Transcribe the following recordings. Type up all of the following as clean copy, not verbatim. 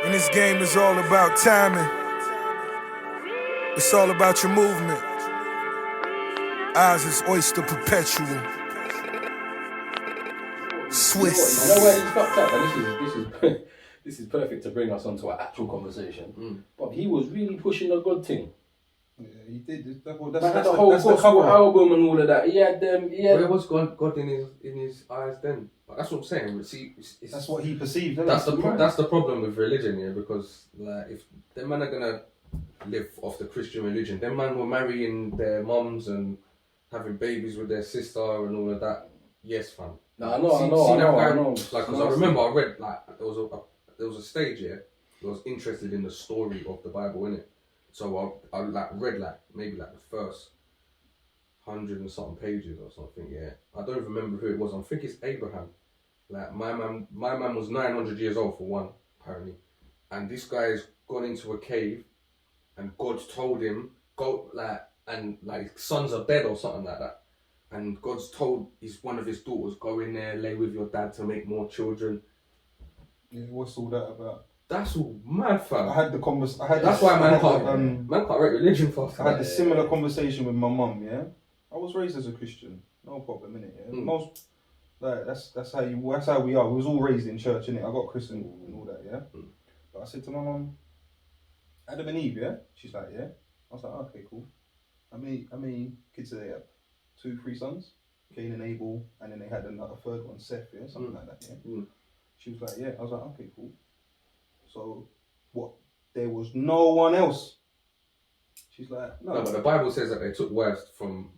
And this game is all about timing. It's all about your movement. Eyes is oyster perpetual. Swiss. You know where he's fucked up, and this is perfect to bring us onto our actual conversation. But he was really pushing the God thing. Yeah, he did. That's The whole gospel album and all of that. He had them. Where was God in his eyes then? But that's what I'm saying. See, that's what he perceived. Isn't That's it? that's the problem with religion, yeah. Because like, if them man are gonna live off the Christian religion, them man were marrying their mums and having babies with their sister and all of that. Yes, fam. No, I know. Like, because I remember I read like there was a stage here. I was interested in the story of the Bible, innit? So I like read like maybe like the first 100 and something pages or something. Yeah, I don't remember who it was. I think it's Abraham. Like my man was 900 years old for one, apparently, and this guy's gone into a cave, and God told him go and his sons are dead or something like that, and God's told one of his daughters go in there, lay with your dad to make more children. Yeah, what's all that about? That's all mad, fam. I had the conversation. That's why man can't rate religion fast. I had a similar conversation with my mum. Yeah, I was raised as a Christian, no problem, innit? Yeah? Most that's how we are. We was all raised in church, innit? I got christened and all that, yeah. But I said to my mum, Adam and Eve, yeah. She's like, yeah. I was like, okay, cool. How many kids do they have? 2, 3 sons, Cain and Abel, and then they had another third one, Seth, yeah, something like that, yeah. She was like, yeah. I was like, okay, cool. So, what? There was no one else. She's like, no. No, but the Bible says that they took wives from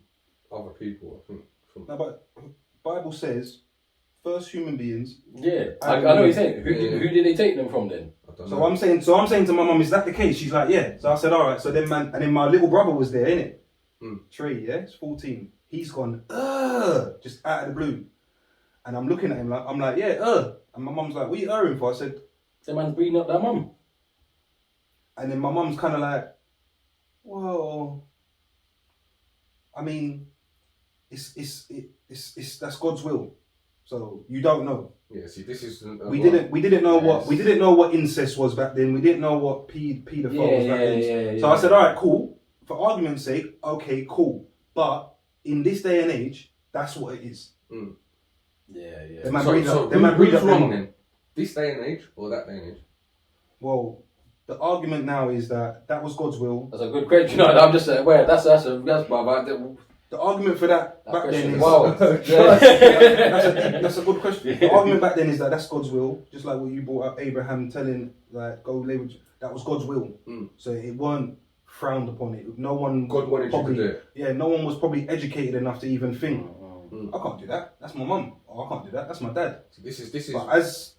other people, I think. No, but Bible says first human beings. Yeah, I know what you're saying. Who did they take them from then? I don't So know. I'm saying to my mum, is that the case? She's like, yeah. So I said, all right. So then then my little brother was there, innit? Trey, yeah, it's 14. He's gone, just out of the blue. And I'm looking at him like, I'm like, yeah, And my mum's like, what are you erring for? I said, the man's breeding up their mum. and then my mum's kind of like, well, I mean, it's that's God's will. So you don't know. Yeah, see, this is We didn't know what incest was back then. We didn't know what paedophile was back then. So I said, all right, cool. For argument's sake, okay, cool. But in this day and age, that's what it is. Yeah. Who's wrong then? This day and age or that day and age? Well, the argument now is that was God's will. That's a good question. No, I'm just aware. That's The argument for that back then is wow. that's a good question. The argument back then is that that's God's will, just like what you brought up, Abraham telling like go lay with. That was God's will, so it weren't frowned upon. It no one God wanted you to do it. Yeah, no one was probably educated enough to even think. I can't do that. That's my mum. Oh, I can't do that. That's my dad. So this is. But as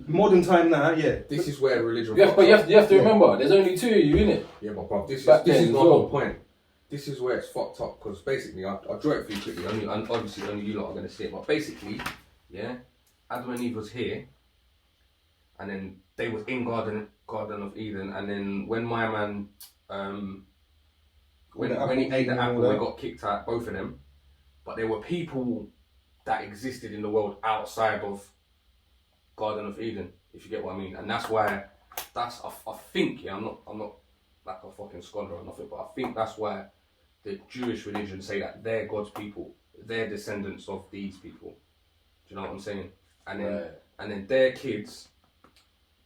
modern time now, yeah. This is where religion. You have to remember. There's only 2 of you, innit? Yeah, but bro, this is then my as well. whole point. This is where it's fucked up because basically, I'll draw it for you quickly. Obviously, only you lot are gonna see it. But basically, yeah, Adam and Eve was here, and then they was in Garden of Eden, and then when my man, when he ate the apple, they got kicked out, both of them. But there were people that existed in the world outside of Garden of Eden, if you get what I mean, and that's why. I think, yeah, I'm not like a fucking scholar or nothing, but I think that's why the Jewish religion say that they're God's people, they're descendants of these people. Do you know what I'm saying? And then their kids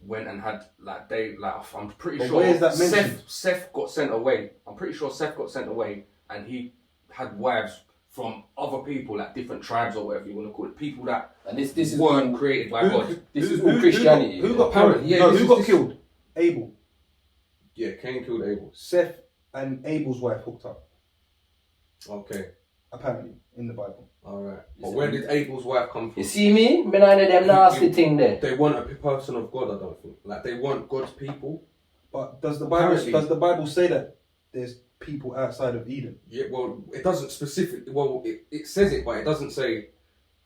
went and had I'm pretty sure where is that mentioned? Seth got sent away. I'm pretty sure Seth got sent away, and he had wives from other people, like different tribes or whatever you want to call it, people that this weren't created by God. This is all Christianity. Who got Apparently, killed? yeah, No, who got killed? Abel. Yeah, Cain killed Abel. Seth and Abel's wife hooked up. Okay. Apparently, in the Bible. Alright. But where did Abel's wife come from? You see me? Me none of them nasty thing there. They weren't a person of God, I don't think. Like, they weren't God's people. But does the Bible say that there's people outside of Eden? Yeah, well, it doesn't specifically. Well, it says it, but it doesn't say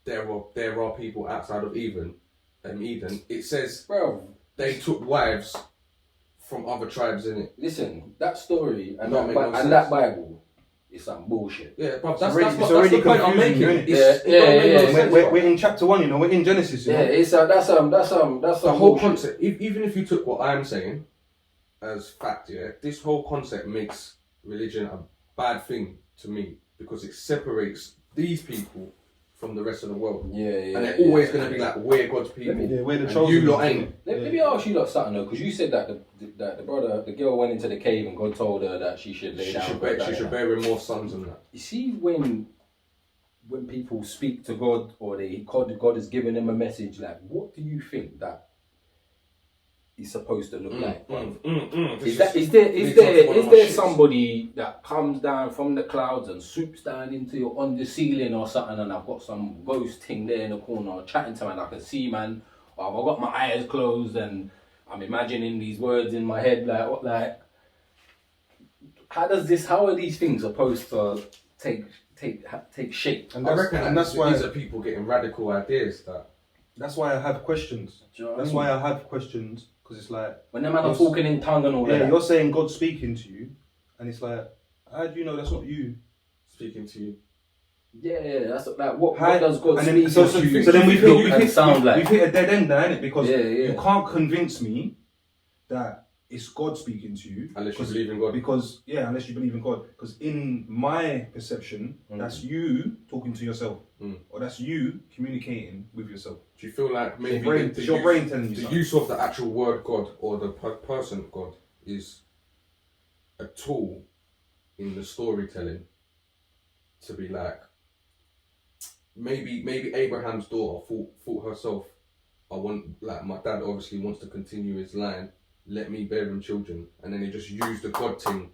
there are people outside of Eden. It says, Bro, they took wives from other tribes in it. listen, that story and Don't that make no sense. that Bible is some bullshit. Yeah, but It's that's already the point I'm confusing, making. innit? It's- Yeah, it don't yeah, make no yeah. sense, We're bro. in chapter 1, you know. We're in Genesis, you know. Yeah, it's that's The some whole bullshit. concept, even if you took what I'm saying as fact, yeah, this whole concept makes religion a bad thing to me because it separates these people from the rest of the world. Yeah, yeah. And they're yeah, always yeah. going to be like, we're God's people. Yeah, we're the and chosen you lot ones, ain't. Let me ask you lot something though, because you said that the girl went into the cave and God told her that she should lay She down. should, and bear, die she should and bear with more sons than that. that. You see, when people speak to God or God has given them a message, like, what do you think that is supposed to look like? Is there somebody that comes down from the clouds and swoops down into your on the ceiling or something, and I've got some ghost thing there in the corner chatting to me and I can see, man, or I've got my eyes closed and I'm imagining these words in my head, like how are these things supposed to take shape? And I that's, reckon and that's why these are people getting radical ideas that that's why I have questions. Do you know what That's I mean? why I have questions, because it's like, When the man are Yes. talking in tongue and all yeah, that. you're saying God's speaking to you, and it's like, how do you know that's not you? speaking to you. Yeah, that's like what How- does God and speak then, so, to you? so then we've hit, look we've and hit, sound like? we've hit a dead end there, innit? Because Yeah, yeah. you can't convince me that it's God speaking to you. Unless you believe in God. Because, yeah, unless you believe in God. Because in my perception, that's you talking to yourself. Or that's you communicating with yourself. Do you feel like maybe brain- the it's your use- brain telling you the something. use of the actual word God or the person God is a tool in the storytelling to be like, maybe Abraham's daughter thought herself, I want, like, my dad obviously wants to continue his line, let me bear him children, and then he just used the God thing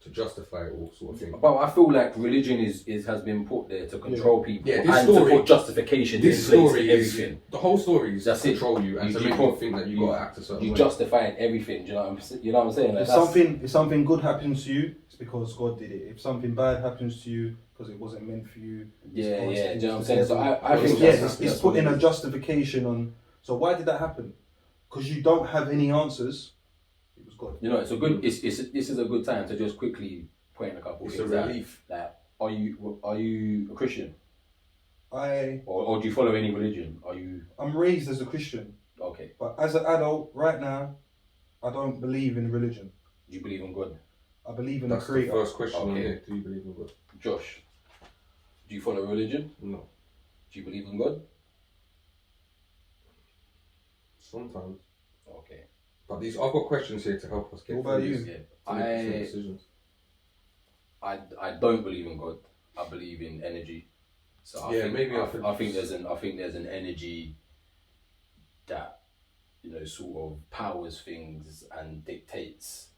to justify it all, sort of thing. But I feel like religion has been put there to control people Yeah, this and story- to put justification This in place story to is everything. the whole story is That's to it. control you and to make you think that you got to act a certain You way. justifying everything. Do you know what I'm saying? Like, If something good happens to you, it's because God did it. If something bad happens to you, because it wasn't meant for you. Yeah, because yeah. it Do you know what I'm was saying? So the I think yeah, that's it's putting a justification on. So why did that happen? Because you don't have any answers. It was God. You know, it's a good. This is a good time to just quickly point a couple It's things a out. relief. Like, are you a Christian I'm or do you follow any religion? Are you raised as a Christian, okay? but as an adult, right now, I don't believe in religion. Do you believe in God? I believe in That's a the creator. first question on Okay. here. Do you believe in God? Josh, do you follow religion? No. Do you believe in God? Sometimes. Okay. But I've got questions here to help us get What about through you? this, Yeah. to make different decisions. I don't believe in God. I believe in energy. So I Yeah, think, maybe I I could- think there's an energy that sort of powers things and dictates.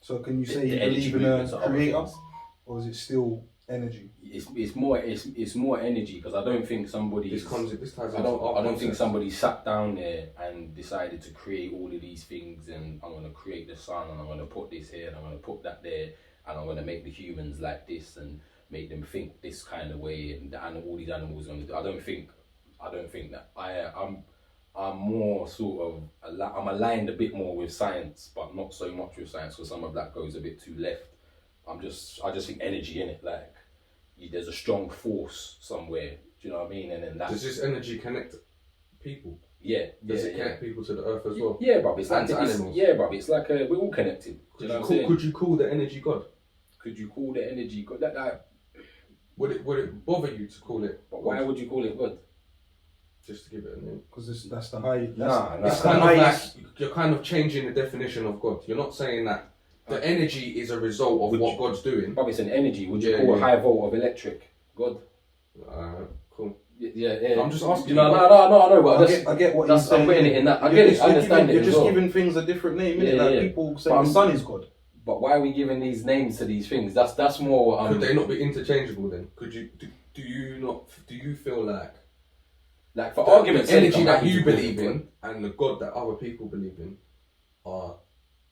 So can you say The you energy believe in movements a of other creator, things. or is it still energy? It's more energy because I don't think somebody. This ties I into don't our think concept. somebody sat down there and decided to create all of these things and I'm going to create the sun and I'm going to put this here and I'm going to put that there and I'm going to make the humans like this and make them think this kind of way and all these animals are going to do. I don't think that I'm more sort of I'm aligned a bit more with science, but not so much with science because some of that goes a bit too left. I just think energy in it, like there's a strong force somewhere. Do you know what I mean? And then Does that's this energy connect people? yeah. Does it connect people to the earth as well? Yeah, bruv. It's like And to animals? yeah, bruv. It's like we're all connected. Do you know what I'm saying? Could you call the energy God? Could you call the energy God? That, Would it bother you to call it? but why would you call it God? Just to give it a name. Because that's the high. Nah. That's It's the kind of highest. like you're kind of changing the definition of God. You're not saying that the energy is a result of Would what you- God's doing. Bruv, it's an energy. Would you Yeah, call a yeah. high volt of electric God? Cool. Yeah. I'm just asking You know, you. no. But I get what that's- you're saying. I'm putting it in that. I You're get it. just- I you're understand giving- it You're as just well. giving things a different name, innit? Yeah, Like yeah. people But saying I'm- the sun is God. But why are we giving these names to these things? That's more what I'm. Could they not be interchangeable then? Could you do you feel like Like for the argument's sake, energy I'm that happy you to call it believe God. in and the God that other people believe in are?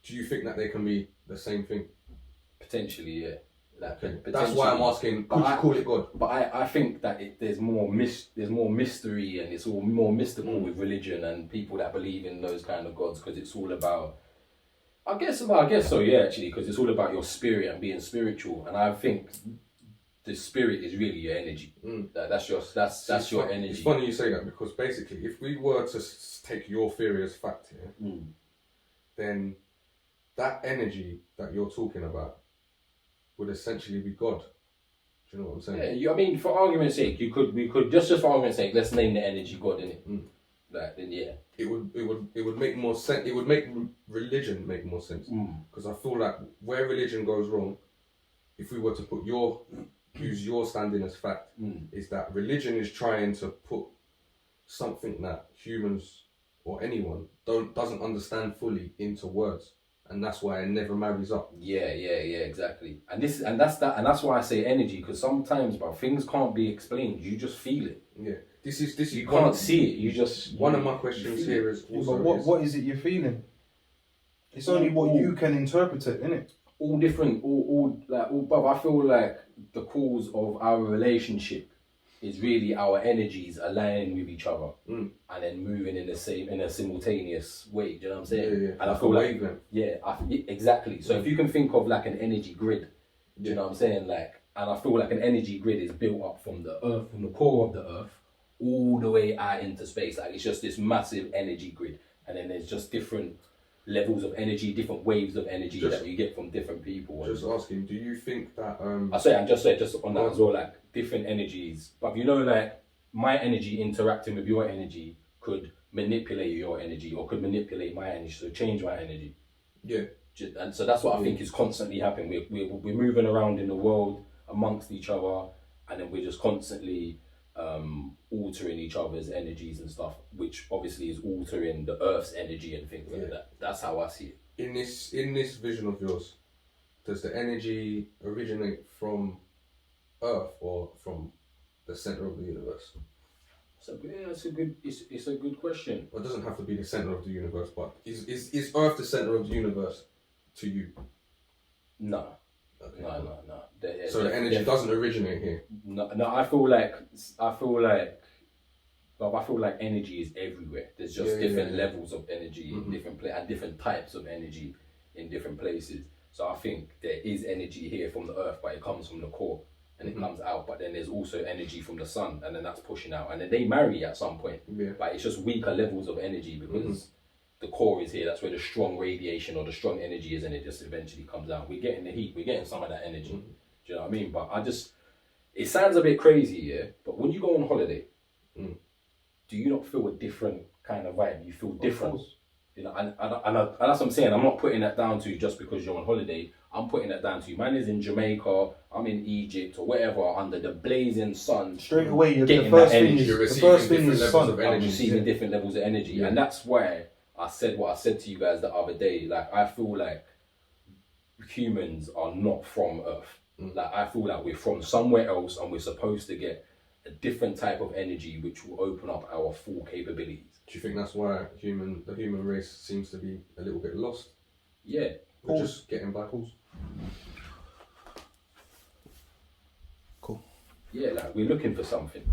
Do you think that they can be the same thing? Potentially, yeah. Like, That's why I'm asking. But Could you I- call it God? But I think that there's more mystery and it's all more mystical with religion and people that believe in those kind of gods because it's all about. I guess so. Yeah, actually, because it's all about your spirit and being spiritual, and I think the spirit is really your energy. That's your energy. It's funny you say that, because basically, if we were to take your theory as fact here, then that energy that you're talking about would essentially be God. Do you know what I'm saying? Yeah, I mean, for argument's sake, we could just for argument's sake, let's name the energy God in it. Like, then yeah, it would make more sense. It would make religion make more sense, because I feel like where religion goes wrong, if we were to put use your standing as fact, is that religion is trying to put something that humans or anyone doesn't understand fully into words, and that's why it never marries up. Yeah, exactly. And that's why I say energy, because sometimes, bro, things can't be explained. You just feel it. Yeah, this is you can't see it. You just one of my questions here is also but what is it you're feeling? It's only what you can interpret it, innit? All different, but I feel like the cause of our relationship is really our energies aligning with each other and then moving in a simultaneous way. Do you know what I'm saying? Yeah. And I feel like exactly. So if you can think of like an energy grid, do you know what I'm saying? Like, and I feel like an energy grid is built up from the earth, from the core of the earth, all the way out into space. Like, it's just this massive energy grid, and then there's just different levels of energy, different waves of energy that you get from different people. Just asking, do you think that just on that as well, like different energies, but you know, like my energy interacting with your energy could manipulate your energy or could manipulate my energy, so change my energy. Yeah. And so that's what I think is constantly happening. We're moving around in the world amongst each other, and then we're just constantly altering each other's energies and stuff, which obviously is altering the Earth's energy and things like that. That's how I see it. In this vision of yours, does the energy originate from Earth or from the center of the universe? So yeah, it's a good question. Well, it doesn't have to be the center of the universe, but is Earth the center of the universe to you? No. Okay. No. So the energy doesn't originate here. No. I feel like energy is everywhere. There's just different levels of energy in different and different types of energy in different places. So I think there is energy here from the earth, but it comes from the core and it comes out. But then there's also energy from the sun, and then that's pushing out. And then they marry at some point. Yeah. But it's just weaker levels of energy because the core is here. That's where the strong radiation or the strong energy is, and it just eventually comes out. We're getting the heat. We're getting some of that energy. Do you know what I mean? But it sounds a bit crazy, yeah. But when you go on holiday, do you not feel a different kind of vibe? You feel different. You know, and that's what I'm saying. I'm not putting that down to you just because you're on holiday. I'm putting that down to you. Man is in Jamaica, I'm in Egypt or whatever, under the blazing sun. Straight away, the first thing is sun. I'm receiving different levels of energy. Yeah. And that's why I said what I said to you guys the other day. Like, I feel like humans are not from Earth. Like, I feel like we're from somewhere else, and we're supposed to get a different type of energy which will open up our full capabilities. Do you think that's why the human race seems to be a little bit lost? Yeah. We're just getting by. Cool. Yeah, like, we're looking for something.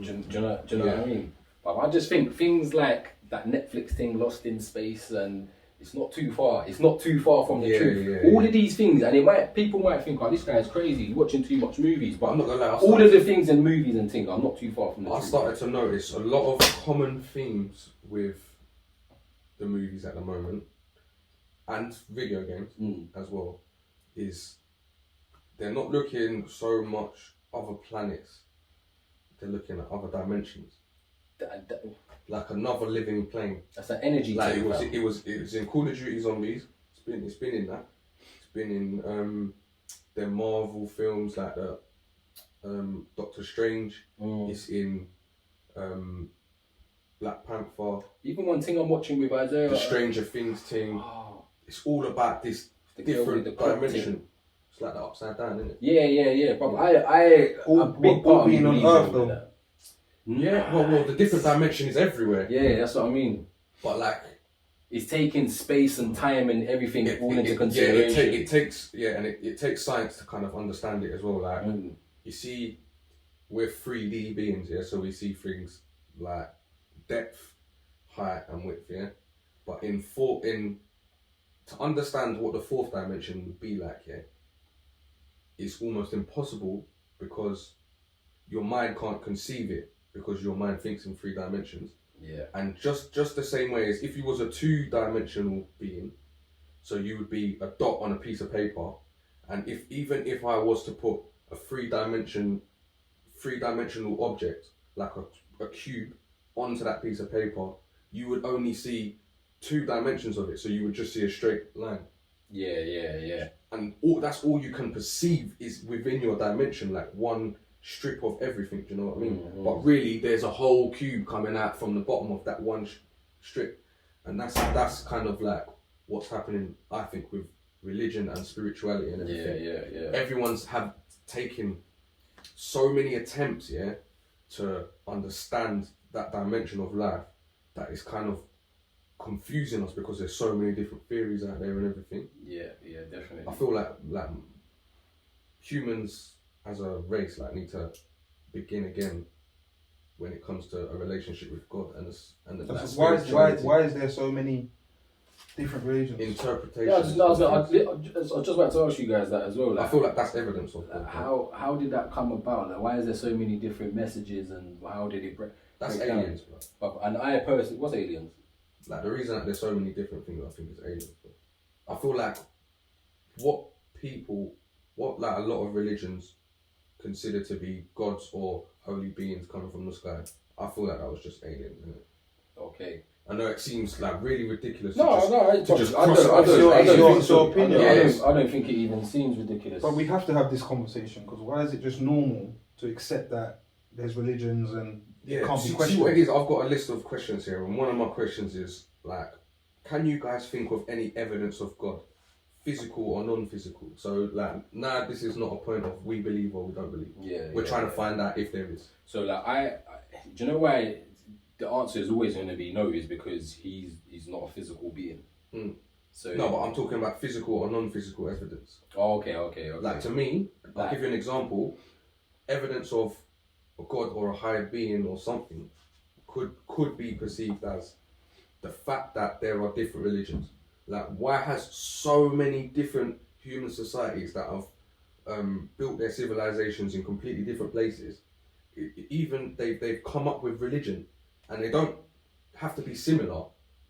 Do you know what I mean? But I just think things like that Netflix thing, Lost in Space, and it's not too far. It's not too far from the truth. All of these things, and people might think, oh, this guy's crazy, he's watching too much movies. But I'm not gonna lie, all of the things in movies and things are not too far from the truth. I started to notice a lot of common themes with the movies at the moment, and video games as well, is they're not looking so much other planets, they're looking at other dimensions. Like another living plane. That's an energy. Like it was in Call of Duty Zombies. It's been in that. It's been in the Marvel films like the Doctor Strange. It's in Black Panther. Even one thing I'm watching with Isaiah. The Stranger Things team. It's all about this different dimension. It's like the upside down, isn't it? Yeah. But a big part of me being on Earth though. That. Yeah, well, the different dimension is everywhere. Yeah, that's what I mean. But like, it's taking space and time and everything all into consideration. It takes science to kind of understand it as well. Like, you see, we're 3D beings, yeah, so we see things like depth, height, and width, yeah. But in to understand what the fourth dimension would be like, yeah, it's almost impossible because your mind can't conceive it because your mind thinks in 3 dimensions. Yeah. And just the same way as if you was a 2-dimensional being, so you would be a dot on a piece of paper, and even if I was to put a 3-dimensional object like a cube onto that piece of paper, you would only see 2 dimensions of it, so you would just see a straight line. Yeah. And that's all you can perceive is within your dimension, like one strip of everything. Do you know what I mean? Mm-hmm. But really, there's a whole cube coming out from the bottom of that one strip, and that's kind of like what's happening, I think, with religion and spirituality and everything. Yeah. Everyone's have taken so many attempts, yeah, to understand that dimension of life that is kind of confusing us because there's so many different theories out there and everything. Yeah, definitely. I feel like humans as a race need to begin again when it comes to a relationship with God and why is there so many different religions? interpretation. Yeah, I was just about to ask you guys that as well. I feel like that's evidence of like, God. how did that come about? Like, why is there so many different messages, and how did it break? That's break down? aliens, bro. But, and I personally, what's aliens? Like the reason that there's so many different things, I think, is aliens. Bro. I feel like what like a lot of religions consider to be gods or holy beings coming from the sky, I feel like that was just aliens, isn't it? Okay. I know it seems like really ridiculous. I don't think it even seems ridiculous. But we have to have this conversation because why is it just normal to accept that there's religions and it can't be see questioned? what it is. I've got a list of questions here, and one of my questions is like, can you guys think of any evidence of God, physical or non-physical? So like, this is not a point of we believe or we don't believe. We're trying to find out if there is. So like, do you know why the answer is always going to be no? Is because he's not a physical being. So no, but I'm talking about physical or non-physical evidence. Oh, okay. Like to me, I'll give you an example. Evidence of a God or a higher being or something could be perceived as the fact that there are different religions. Like, why has so many different human societies that have built their civilizations in completely different places? Even they've come up with religion, and they don't have to be similar.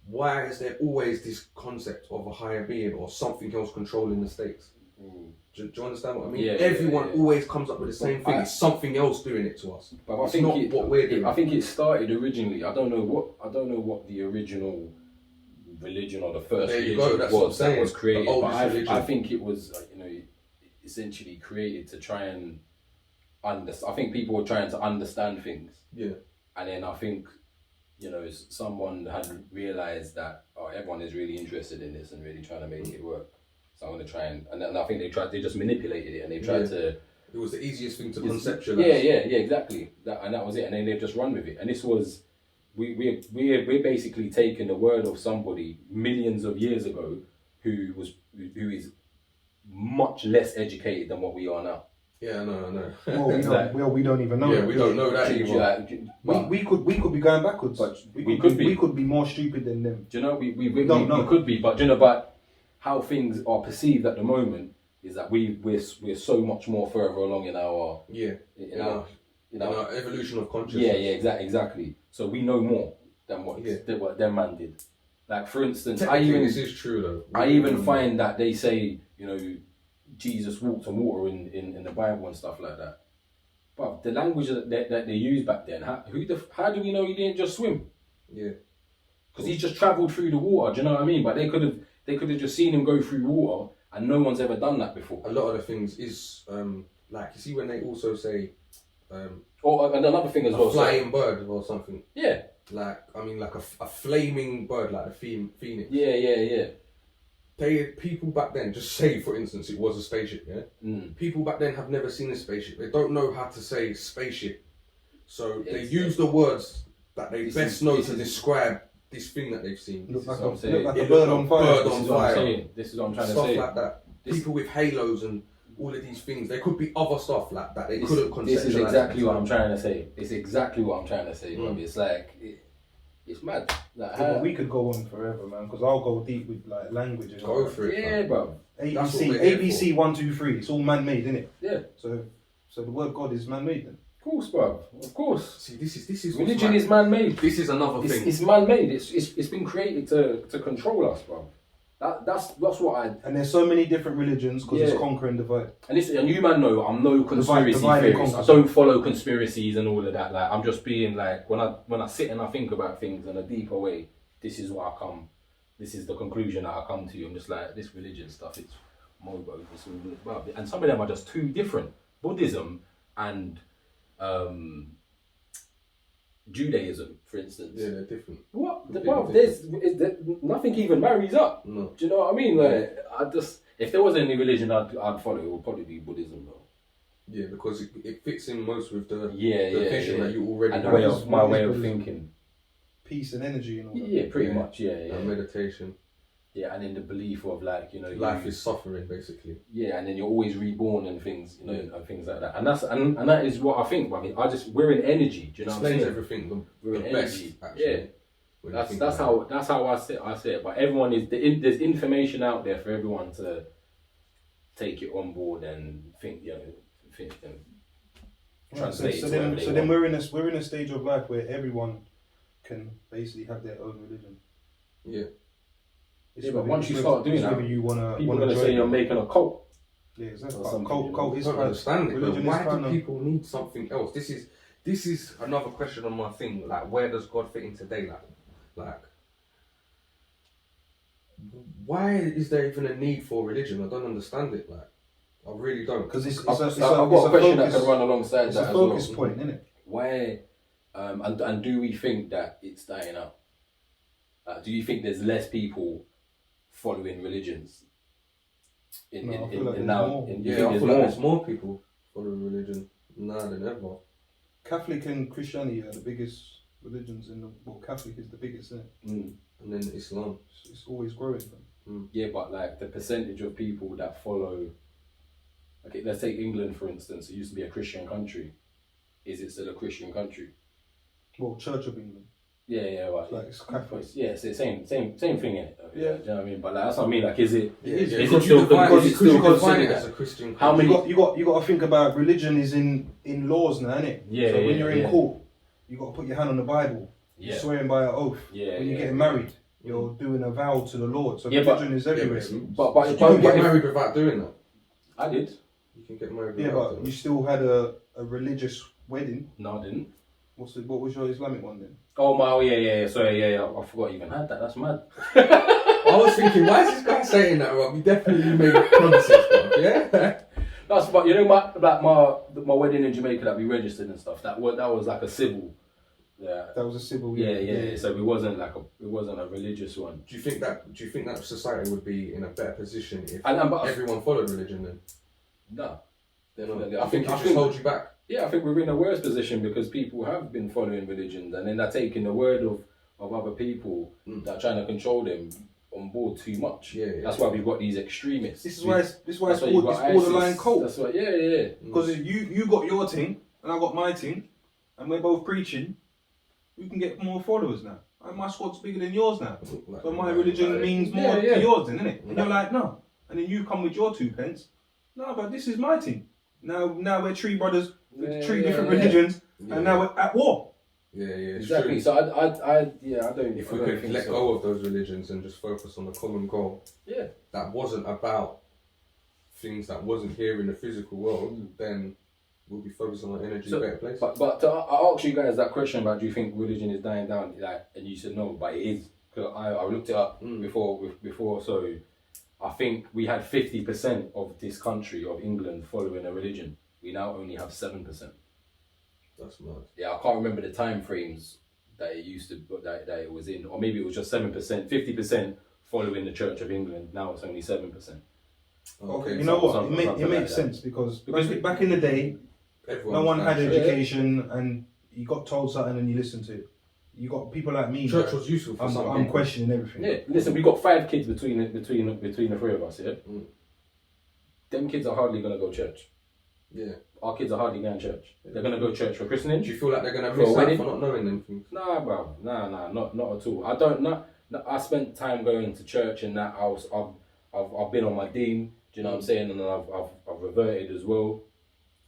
Why is there always this concept of a higher being or something else controlling the states? Do you understand what I mean? Everyone always comes up with the same thing. It's something else doing it to us. But it's not what we're doing. I think it started originally. I don't know what the original religion or the first religion was that was created. But I think it was essentially created to try and understand. I think people were trying to understand things. Yeah. And then I think someone had realised that everyone is really interested in this and really trying to make it work. So I'm going to try and I think they just manipulated it and they tried to. It was the easiest thing to conceptualize. Yeah, exactly. That was it, and then they've just run with it. And this was, we're basically taking the word of somebody millions of years ago who is much less educated than what we are now. Yeah, no. Well, we don't even know. Yeah, we don't know that either. We could be going backwards. But we could be more stupid than them. Do you know we could be, but but how things are perceived at the moment is that we're so much more further along in our in our evolution of consciousness. Yeah, exactly. So we know more than what them man did. Like, for instance, this is true though. I even find that they say Jesus walked on water in the Bible and stuff like that. But the language that they used back then, how do we know he didn't just swim? Yeah, because he just travelled through the water. Do you know what I mean? But they could have just seen him go through water, and no one's ever done that before. A lot of the things is like, you see when they also say or another thing as well, flying bird or something. Yeah. Like, I mean, like a flaming bird, like the phoenix. Yeah. People back then, just say for instance it was a spaceship, people back then have never seen a spaceship. They don't know how to say spaceship, so they use the words that they best know to describe this thing that they've seen. Look like a bird on fire. This is what I'm trying to say. Stuff like that. People with halos and all of these things. There could be other stuff like that they couldn't conceptualize. This is exactly what I'm trying to say. It's exactly what I'm trying to say. It's like It's mad. Like, Yeah, but we could go on forever, man, because I'll go deep with like language and Go for it. yeah, man. bro. That's what ABC, we're here ABC 1, 2, 3. It's all man-made, isn't it? Yeah, So the word God is man-made then. of course, bro. Of course. See, this is Religion is man-made. This is another thing. It's man-made. It's been created to control us, bro. That's what I. And there's so many different religions because Yeah. it's conquer and divide. And you man know I'm no conspiracy divide and theorist. I conquer. don't follow conspiracies and all of that. Like I'm just being like when I sit and I think about things in a deeper way. This is what I come. This is the conclusion that I come to. I'm just like this religion stuff. It's mobo. It's all well, and some of them are just too different. Buddhism and Judaism, for instance. Yeah, they're different. What? Completely Bro, there, nothing even marries up. No. Do you know what I mean? Like, if there was any religion I'd follow, it would probably be Buddhism, though. Yeah, because it fits in most with the Yeah, vision that you already and the have. way of my way of Buddhism. thinking. Peace and energy and all that. Yeah, pretty Yeah. much. Yeah, And meditation. yeah, and in the belief of like Life is suffering, basically. yeah, and then you're always reborn and things, and things like that. And that is what I think. I mean, we're in energy. Do you know what I'm Explains saying? everything We're the in best, energy. actually. Yeah. when you think That's about it. how I see it. But everyone is there's information out there for everyone to take it on board and think and translate. So it to whatever they then want. we're in a stage of life where everyone can basically have their own religion. Yeah. It's Yeah, but whether- once you it's start whether- doing it's that, whether you wanna people are gonna join say it. you're making a cult. Yeah, exactly. or something, Cult I is don't fine. understand it. Religion Though. is Why fine, do though. people need something else? This is another question on my thing. Like, where does God fit in today? Like, why is there even a need for religion? I don't understand it. Like, I really don't. Because I've got a question that can run alongside It's that a as focus well. point, isn't it? Why, and do we think that it's dying out? Do you think there's less people following religions? No, I feel like there's now, more. you Yeah, think I there's feel like more? there's more people following religion now than ever. Catholic and Christianity are the biggest religions in the well. Catholic is the biggest, isn't it? Mm. And then Islam. It's always growing. Yeah, but like the percentage of people that follow, okay, let's take England for instance. It used to be a Christian country. Is it still a Christian country? Well, Church of England. Yeah, right. Like it's Catholic. Yeah, it's the same thing, innit? Yeah. Do you know what I mean? But like, that's what I mean. Like, is it? is. Is Could it still? because Is it it's still still define it considered as that? a Christian How country. many? You got to think about religion is in laws now, innit? Yeah, So when yeah, you're in yeah. court, you got to put your hand on the Bible. Yeah. You're swearing by an oath. Yeah, When you're yeah. getting married, you're doing a vow to the Lord. So Yeah, but- religion is everywhere. But You can get married without doing that. I did. You can get married Yeah, without but doing you still had a religious wedding. No, I didn't. What was your Islamic one then? Yeah. Sorry, yeah. I forgot I even had that. That's mad. I was thinking, why is this guy saying that, Rob? You definitely made promises, bro. Yeah? That's but you know my wedding in Jamaica that we registered and stuff. That was like a civil. Yeah. That was a civil. Yeah. So it wasn't a religious one. Do you think that society would be in a better position if But everyone followed religion then? no, No, definitely. I think it just holds you back. Yeah, I think we're in a worse position because people have been following religions and then they're taking the word of other people that are trying to control them on board too much. Yeah. That's why we've got these extremists. This is why it's That's called, why it's you've got borderline ISIS. cult. That's why. Yeah. Because you got your thing and I got my thing, and we're both preaching, we can get more followers now. Like, my squad's bigger than yours now. So my religion means more Yeah. to yours then, innit? And you're like, no. And then you come with your 2 pence. No, but this is my thing. Now we're three brothers with three different religions, and now we're at war. Yeah, it's Exactly. true. So I don't. If I we don't could think let so. go of those religions and just focus on the common goal Yeah. that wasn't about things that wasn't here in the physical world, then we'll be focusing on energy So, better place. But I asked you guys that question about do you think religion is dying down, like, and you said no, but it is. Because I looked it up before, so I think we had 50% of this country of England following a religion. We now only have 7%. That's mad. Yeah, I can't remember the time frames that it used to that it was in, or maybe it was just 7%, 50% following the Church of England. Now it's only 7%. Okay, you know what? something It like makes that. sense because back in the day, Everyone no one was had like, education, and you got told something and you listened to it. You got people like me. Church like, was useful for I'm something. questioning everything. Yeah, listen, we got 5 kids between the 3 of us. Yeah, them kids are hardly gonna go church. Yeah. Our kids are hardly going to church. They're going to go to church for christening. Do you feel like they're gonna For a miss out wedding? for not knowing them things? Nah, bro. Nah, not at all. I don't. I spent time going to church and that. I've been on my dean. Do you know what I'm saying? And I've reverted as well.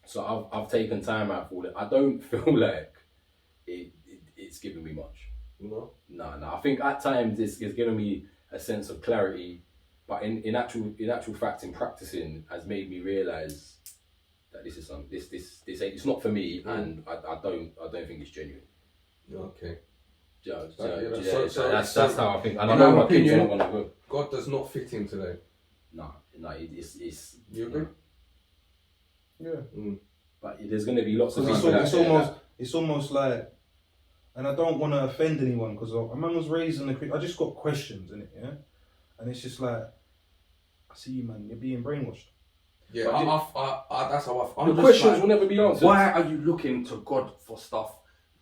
So I've taken time out for it. I don't feel like it's giving me much. No. No. I think at times it's giving me a sense of clarity, but in actual fact, in practicing, has made me realise that this is this ain't, it's not for me, and I don't think it's genuine. Okay. That's how I think. And I in know our my kids are opinion, not gonna go. God does not fit in today. No, it's. You agree? Yeah. But there's gonna be lots of Because people out there it's almost like, and I don't want to offend anyone because a man was raised in the. I just got questions in it, yeah, and it's just like, I see you, man. You're being brainwashed. Yeah, that's how I'm the just questions like, will never be answered. why are you looking to God for stuff?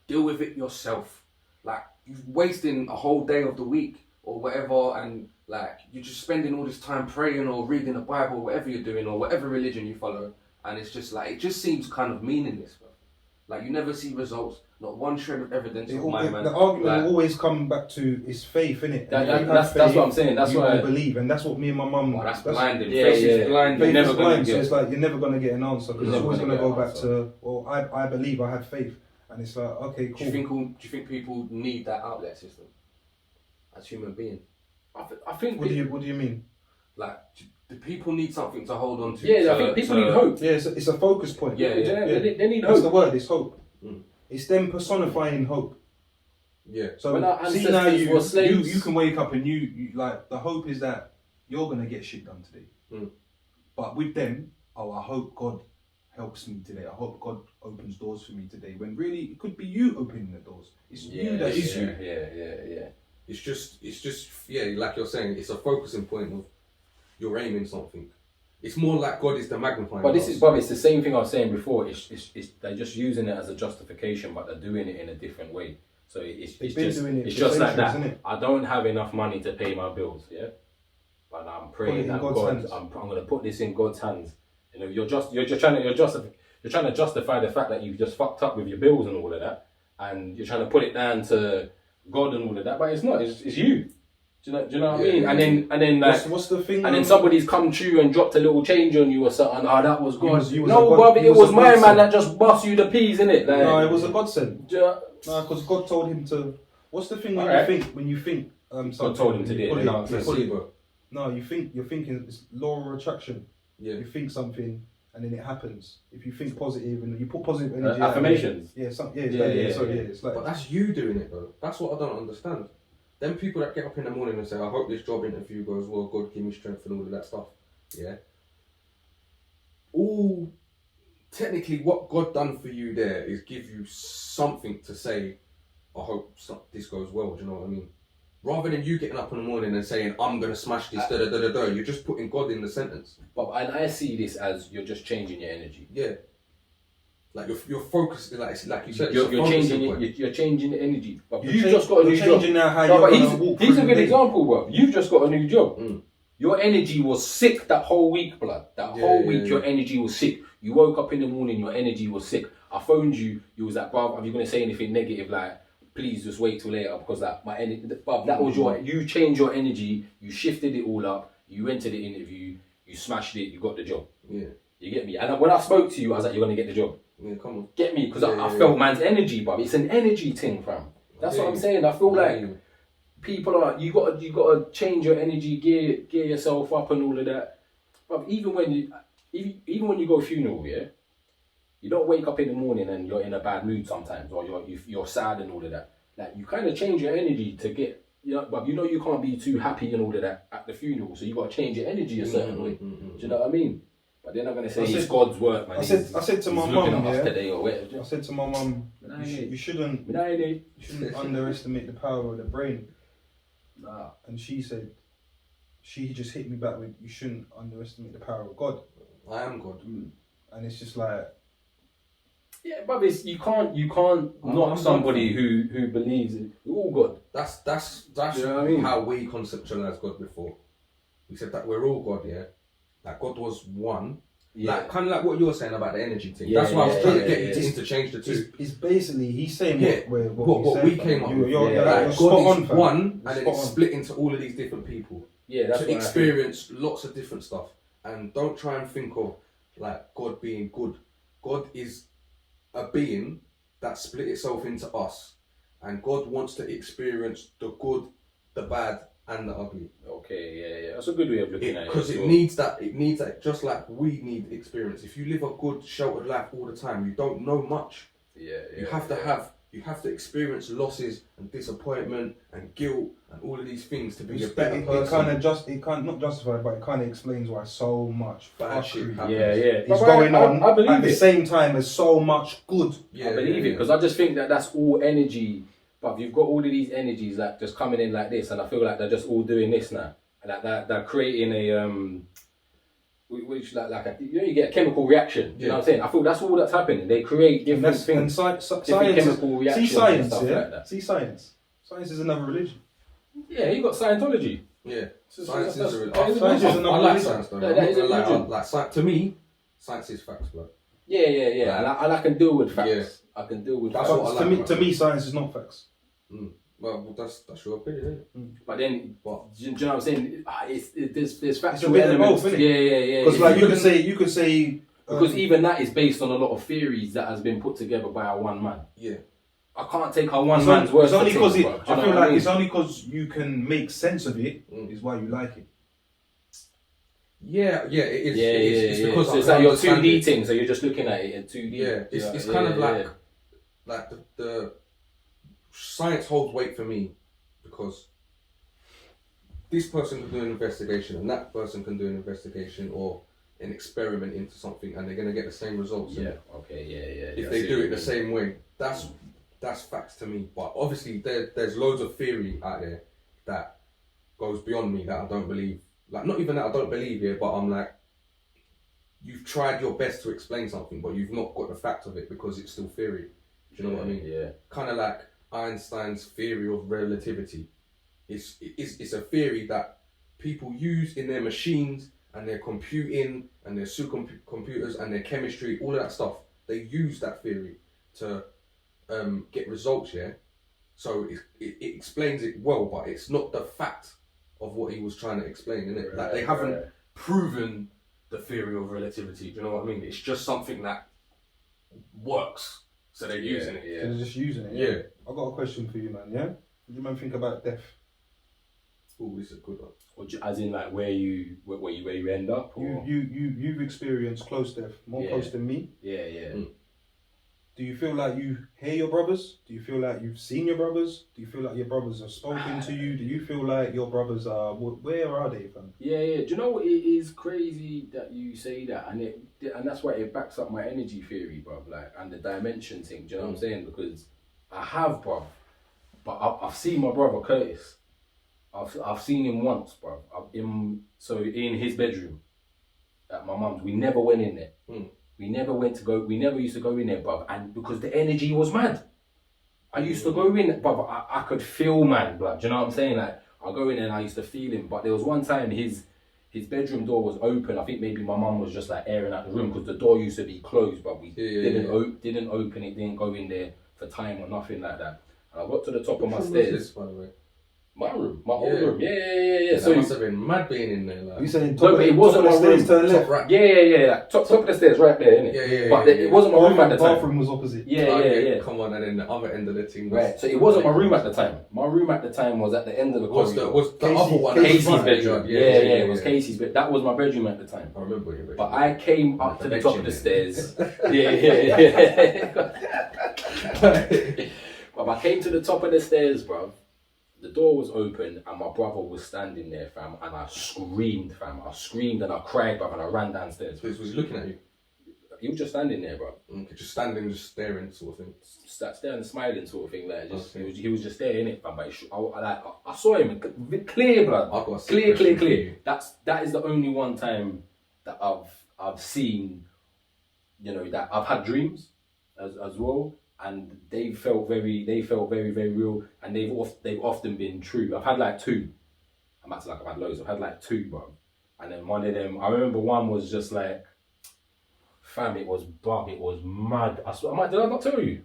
Deal with it yourself. Like, you're wasting a whole day of the week or whatever, and like you're just spending all this time praying or reading the Bible, or whatever you're doing, or whatever religion you follow, and it's just like, it just seems kind of meaningless, bro. Like, you never see results, not one shred of evidence of my man. The argument Like, will always come back to is faith, innit? That's what I'm saying. That's you why will believe, and that's what me and my mum. oh, that's blinding. Yeah, Faith yeah. is blinding. Faith You're never is gonna blind, so get- it's like you're never gonna get an answer because You're it's always never gonna gonna go get back an to, well, I believe, I have faith, and it's like, okay, Do cool. you think people need that outlet system as human beings? I think. What do you mean? Like, do people need something to hold on to? Yeah, I think people need hope. Yeah, it's a focus point. Yeah, They need That's hope. the word. It's hope. Mm. It's them personifying hope. Yeah. So When our see now ancestors were slaves- you can wake up and you like the hope is that you're gonna get shit done today. Mm. But with them, I hope God helps me today. I hope God opens doors for me today. When really it could be you opening the doors. It's you that is you. Yeah. It's just, yeah, like you're saying, it's a focusing point of you're aiming something. It's more like God is the magnifying But glass. it's the same thing I was saying before. It's they're just using it as a justification, but they're doing it in a different way. So it's They've been doing it it's for just like that. centuries, innit? I don't have enough money to pay my bills, yeah. But I'm praying in that God's God, hands. I'm gonna put this in God's hands. You know, you're trying to justify the fact that you've just fucked up with your bills and all of that, and you're trying to put it down to God and all of that. But it's not. It's you. Do you know what I mean? Yeah. And then like. What's the thing? And then somebody's come true and dropped a little change on you or something. Oh, that was God. You was No, a God- bruv, you it was was a my godsend. man that just bust you the peas, innit? Like, No, it was a godsend. Yeah. No, because God told him to. What's the thing when Alright. you think something, told him to do it, pull then I'll you say pull it. Placebo. No, you're thinking it's law of attraction. Yeah. You think something and then it happens. If you think positive and you put positive energy out, affirmations. Yeah, it's like, it's like But that's you doing it though. That's what I don't understand. Them people that get up in the morning and say, I hope this job interview goes well, God give me strength and all of that stuff. Yeah. All technically what God done for you there is give you something to say, I hope this goes well, do you know what I mean? Rather than you getting up in the morning and saying, I'm gonna smash this, you're just putting God in the sentence. But and I see this as you're just changing your energy. Yeah. Like you're focused, like you said, You're it's a focusing changing point. you're changing the energy. But You're you've chang- just got a new you're job. changing now how No, you're but gonna walk he's through a the good day. example, bro. You've just got a new job. Mm. Your energy was sick that whole week, blood. That Yeah, whole yeah, week, yeah. your energy was sick. You woke up in the morning, your energy was sick. I phoned you. You was like, bruv, are you gonna say anything negative? Like, please just wait till later because like my energy. Bruv, that was your. You changed your energy. You shifted it all up. You went to the interview. You smashed it. You got the job. Yeah. You get me? And when I spoke to you, I was like, you're gonna get the job. Yeah, come on. Get me? Because Yeah, I yeah, felt man's energy, bruv. It's an energy thing, fam. That's what I'm saying. I feel like people are you gotta change your energy, gear yourself up and all of that. But even when you go funeral, yeah, you don't wake up in the morning and you're in a bad mood sometimes, or you're sad and all of that. Like you kind of change your energy to get, but you know you can't be too happy and all of that at the funeral, so you gotta change your energy a certain way. Do you know what I mean? But they're not gonna say it's God's work, man. I said to my he's looking mum, at us yeah? today or whatever. I said to my mum, you shouldn't underestimate the power of the brain. Nah. And she said, she just hit me back with, you shouldn't underestimate the power of God. I am God. And it's just like, Yeah, but you can't knock somebody who believes in all God. That's You know what I mean? how we conceptualize God before. We said that we're all God, yeah. That God was one, Yeah. Like kind of like what you're saying about the energy thing. Yeah, That's why I was yeah, trying yeah, to get yeah. you to interchange the two. He's basically he's saying Yeah, what we came up with. You're Yeah, like, Like, you're God spot is on, fam. one, You're and then spot it's on. split into all of these different people Yeah, that's to what experience lots of different stuff. And don't try and think of like God being good. God is a being that split itself into us, and God wants to experience the good, the bad, and the ugly. Okay, yeah. That's a good way of looking at it. Because it needs that just like we need experience. If you live a good sheltered life all the time, you don't know much. You have to experience losses and disappointment and guilt and all of these things to be a better It person. it can't not justify, but it kind of explains why so much Bad shit fuckery happens. Yeah. is But going on I believe at the it. same time as so much good. I believe it because I just think that that's all energy. But you've got all of these energies like just coming in like this, and I feel like they're just all doing this now, and like they're creating a which like a, you get a chemical reaction. You know what I'm saying? I feel that's all that's happening. They create And different that's and things, science. different chemical See reactions and science, stuff yeah. like that. See science. Science is another religion. Yeah, you got Scientology. Yeah, So science that's- is a that is a Science is religion. another I like religion. science though. Yeah, I'm that not is a gonna lie, religion. to me, science is facts, bro. Yeah, and I can deal with facts. Yeah. I can deal with That's facts. what I To like me, about it. science is not facts. Well, that's your opinion, isn't it? But then, What? do you know what I'm saying? There's factual bit of elements. both, innit? Yeah. Because Yeah. like you could say Because even that is based on a lot of theories that has been put together by a one man. Yeah. I can't take a one man's word. it's only because I I feel like it's only because you can make sense of it is why you like it. Yeah, it is. Yeah. It's because So it's I like your understand 2D it. thing, so you're just looking at it in 2D. Yeah, it's kind of like the science holds weight for me because this person can do an investigation and that person can do an investigation or an experiment into something and they're going to get the same results. Yeah. Okay. Yeah. If they do it the same way, that's facts to me. But obviously, there's loads of theory out there that goes beyond me that I don't believe. Like, not even that I don't believe it, but I'm like, you've tried your best to explain something, but you've not got the fact of it because it's still theory. Do you know what I mean? Yeah. Kind of like Einstein's theory of relativity. It's a theory that people use in their machines and their computing and their supercomputers and their chemistry, all of that stuff. They use that theory to get results, yeah? So it explains it well, but it's not the fact of what he was trying to explain, innit? Like they haven't proven the theory of relativity, do you know what I mean? It's just something that works, so they're using it. So they're just using it. Yeah. I got a question for you, man. Yeah. What do you man think about death? Oh, this is a good one. Or as in like where you end up. Or? You've experienced close death, more close than me. Yeah. Do you feel like you hear your brothers? Do you feel like you've seen your brothers? Do you feel like your brothers have spoken to you? Do you feel like your brothers are... Where are they, fam? Yeah. Do you know what? It is crazy that you say that, and that's why it backs up my energy theory, bruv. Like, and the dimension thing. Do you know what I'm saying? Because I have, bruv, but I've seen my brother Curtis. I've seen him once, bruv. In his bedroom at my mum's. We never went in there. We never used to go in there, bruv, and because the energy was mad. I used to go in, bruv, I could feel man, blood. Do you know what I'm saying? Like, I go in there and I used to feel him, but there was one time his bedroom door was open. I think maybe my mum was just like airing out the room because the door used to be closed, but we didn't open it, didn't go in there for time or nothing like that. And I got to the top of my stairs. This, by the way? My room, my old room. Yeah. That So must have been mad being in there. Like. You saying no, but it wasn't my room. to the left? Top right. Yeah. Like, top of the stairs, right there, innit? Yeah. But it wasn't my room at the time. Bathroom was opposite. Yeah. Come on, and then the other end of the thing was... Right, so it wasn't my room at the time. My room at the time was at the end of the corridor. Was the Casey- other one... Casey's Casey's bedroom. Yeah, it was yeah. Casey's bed. That was my bedroom at the time. I remember your bedroom. But I came up to the top of the bedroom. stairs. Yeah. But I came to the top of the stairs, bruv. The door was open and my brother was standing there, fam. And I screamed, fam. I screamed and I cried, bruv, and I ran downstairs. So was he looking at you? He was just standing there, bruv. Okay, just standing, just staring, sort of thing. Staring and smiling, sort of thing. Like, just Okay. he was just there, innit, fam. But I saw him clear, blood. I've got a sick question for Clear. you. That is the only one time that I've seen, you know, that I've had dreams as well, and they felt very real, and they've often been true. I've had like two. I'm acting like I've had loads. I've had like two, bro. And then one of them, I remember one was just like, Fam, it was mad. Did I not tell you?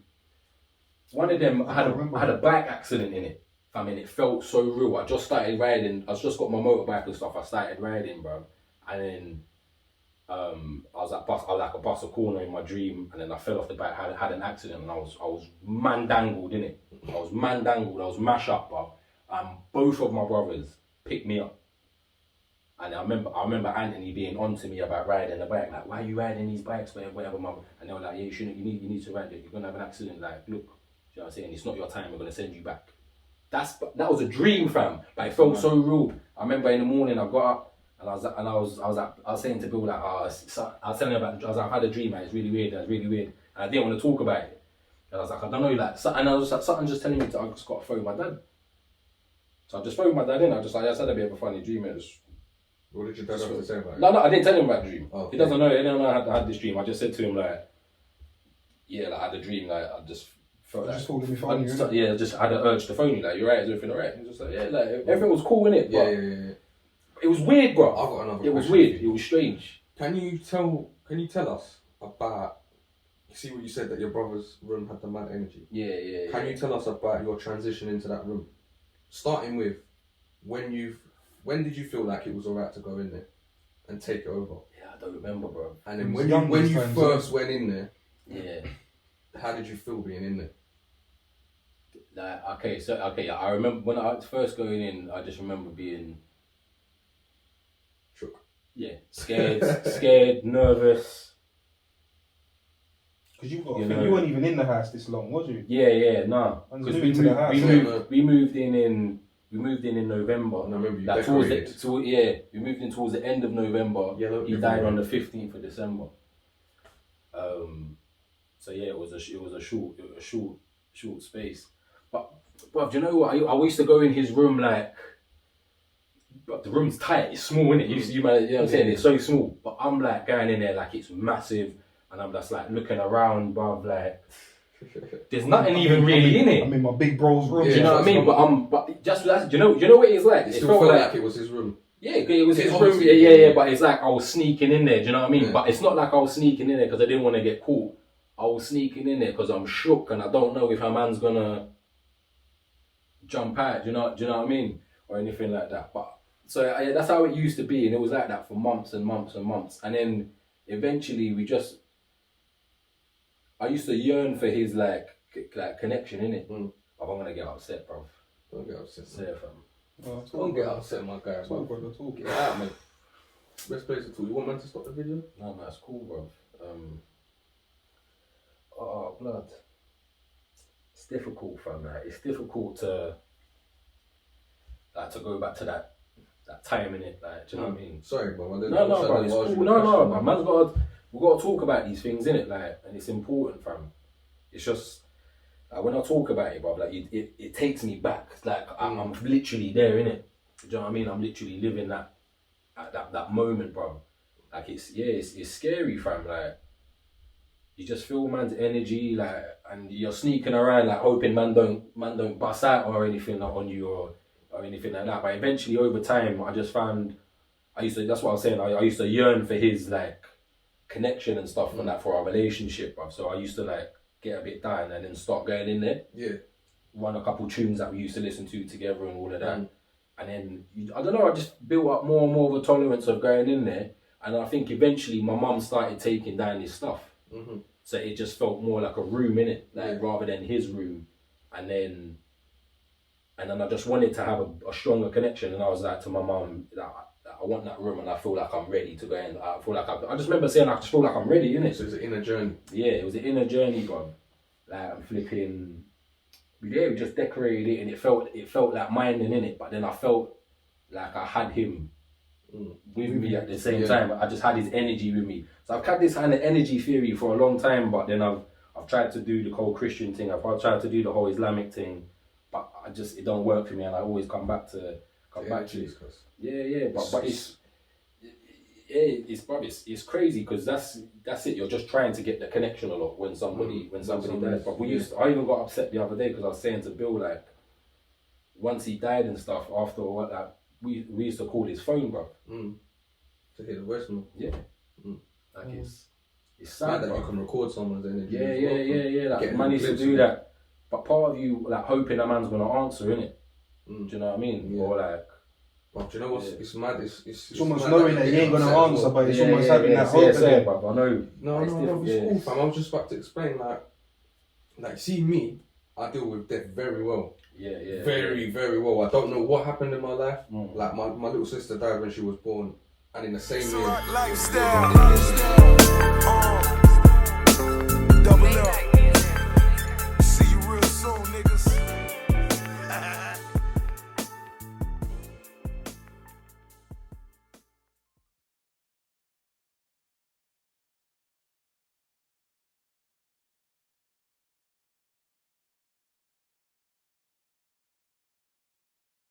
One of them had a bike accident in it. Fam, and it felt so real. I just started riding. I just got my motorbike and stuff. I started riding, bro. And then I was like a bus a corner in my dream, and then I fell off the bike. Had an accident, and I was man dangled in it. I was mash up, bro. And both of my brothers picked me up. And I remember Anthony being on to me about riding the bike, like, why are you riding these bikes, whatever, mum? And they were like, yeah, you need to ride it. You're gonna have an accident. Like, look, you know what I'm saying? It's not your time. We're gonna send you back. That was a dream, fam. But it felt so real. I remember in the morning I got up and I was saying to Bill, like, I was telling him about. I was like, I've had a dream. Like, it's really weird. And I didn't want to talk about it. And I was like, I don't know, like, and I was like, something just telling me I just got to phone my dad. So I just phoned my dad in. I just had a bit of a funny dream. It was. What did your dad have to say about it? No, I didn't tell him about the dream. Oh, okay. He doesn't know. He didn't know I had this dream. I just said to him, like, yeah, like, I had a dream. Like, I just felt like. Just told him if I knew. Yeah, I just had an urge to phone you. Like, you're right. Is everything alright? He was just like, yeah, like, everything was cool, innit? Yeah. It was weird, bro. I've got another. It was question weird. for you. It was strange. Can you tell us about? You see what you said, that your brother's room had the mad energy. Yeah. Can you tell us about your transition into that room? Starting with when did you feel like it was alright to go in there and take it over? Yeah, I don't remember, bro. And then when you first went in there, Yeah. how did you feel being in there? Like, I remember when I was first going in. I just remember being Shook. Yeah, scared, nervous. Because you weren't even in the house this long, was you? Yeah, nah. And Because new to the house. we moved in November. And I remember you Like decorated. we moved in towards the end of November. He died on the 15th of December. So yeah, it was a short space. But do you know what? I used to go in his room, like, but the room's tight. It's small, innit? You know what I'm saying? It's so small. But I'm like going in there like it's massive, and I'm just like looking around, bruv, like. There's nothing even really in it. I'm in my big bro's room. Do you know what I mean? But just do you know what it's like? It still felt like it was his room. Yeah, it was his room. Obviously, Yeah. But it's like I was sneaking in there. Do you know what I mean? Yeah. But it's not like I was sneaking in there because I didn't want to get caught. I was sneaking in there because I'm shook and I don't know if a man's gonna jump out. Do you know what I mean? Or anything like that. But so yeah, that's how it used to be, and it was like that for months and months and months, and then eventually I used to yearn for his like connection, innit? But I'm gonna get upset, bro. Don't get upset. Oh, Don't get upset, my guy. Talk, brother, talk. Get out, man. Best place to talk. You want man to stop the video? No, man, it's cool, bro. Oh, blood. It's difficult, fam. Like, it's difficult to go back to that time in it. Like, do you know what I mean? Sorry, bro. No, bro. It's cool. No, man. We gotta talk about these things, innit? Like, and it's important, fam. It's just like, when I talk about it, bro, like it takes me back. Like I'm literally there, innit? Do you know what I mean? I'm literally living that moment, bro. Like it's scary, fam. Like you just feel man's energy, like, and you're sneaking around, like hoping man don't bust out or anything like, on you or anything like that. But eventually, over time, I just found that's what I was saying. I used to yearn for his like connection and stuff and that for our relationship, bro. So I used to like get a bit down and then start going in there. Yeah. Run a couple tunes that we used to listen to together and all of that. And then, I don't know, I just built up more and more of a tolerance of going in there. And I think eventually my mum started taking down his stuff. Mm-hmm. So it just felt more like a room, innit? Like, rather than his room. And then I just wanted to have a stronger connection. And I was like to my mum, like, I want that room and I feel like I'm ready to go in. I feel like I just remember saying I just feel like I'm ready, innit? So it's an inner journey. Yeah, it was an inner journey, bro. Like I'm flipping. Yeah, we just decorated it and it felt like mine in it, but then I felt like I had him with me at the same time. I just had his energy with me. So I've had this kind of energy theory for a long time, but then I've tried to do the whole Christian thing. I've tried to do the whole Islamic thing, but it don't work for me, and I always come back to it. Yeah, but it's crazy because that's it. You're just trying to get the connection a lot when somebody dies. But I even got upset the other day because I was saying to Bill, like, once he died and stuff, after what, like, we used to call his phone, bro. To hear the voicemail. Yeah. Like It's Sad sad, that bro. you can record someone's energy. Yeah, as yeah, well, yeah, yeah. Like, getting man a needs to glimpse do of that. But part of you, like, hoping a man's gonna answer, innit? Mm. Do you know what I mean? Yeah. Or like, But do you know what's Yeah. it's mad? It's almost mad knowing you that he get ain't gonna upset as answer, well. but it's almost having that hope same, again. bruv. I know. No, It's it's different, cool, fam. I was just about to explain, like, see me, I deal with death very well. Yeah, yeah. Very, very well. I don't know what happened in my life. Mm. Like, my little sister died when she was born, and in the same year, Lifestyle.